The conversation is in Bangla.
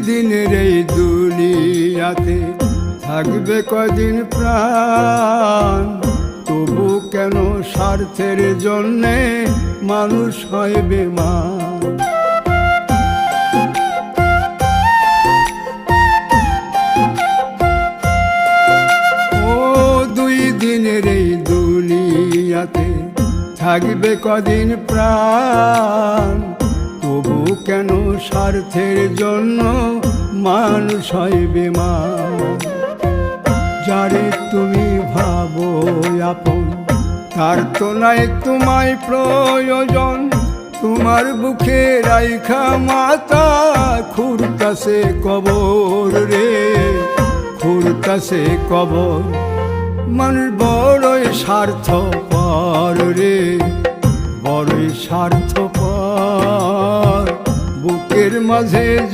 দিনের এই দুনিয়াতে থাকবে কদিন প্রাণ, তবু কেন স্বার্থের জন্যে মানুষ হয় বেমান। ও দুই দিনের এই দুনিয়াতে থাকবে কদিন প্রাণ, তবু কেন স্বার্থের জন্য মানুষ হয় বেমান। যারে তুমি ভাবো আপন তার তো নাই তোমায় প্রয়োজন, তোমার বুকে রাইখা মাতা খুঁড়তাছে কবর রে, খুঁড়তাছে কবর। মানুষ বড়ই স্বার্থপর রে, বড়ই স্বার্থপর। বুকের মাঝে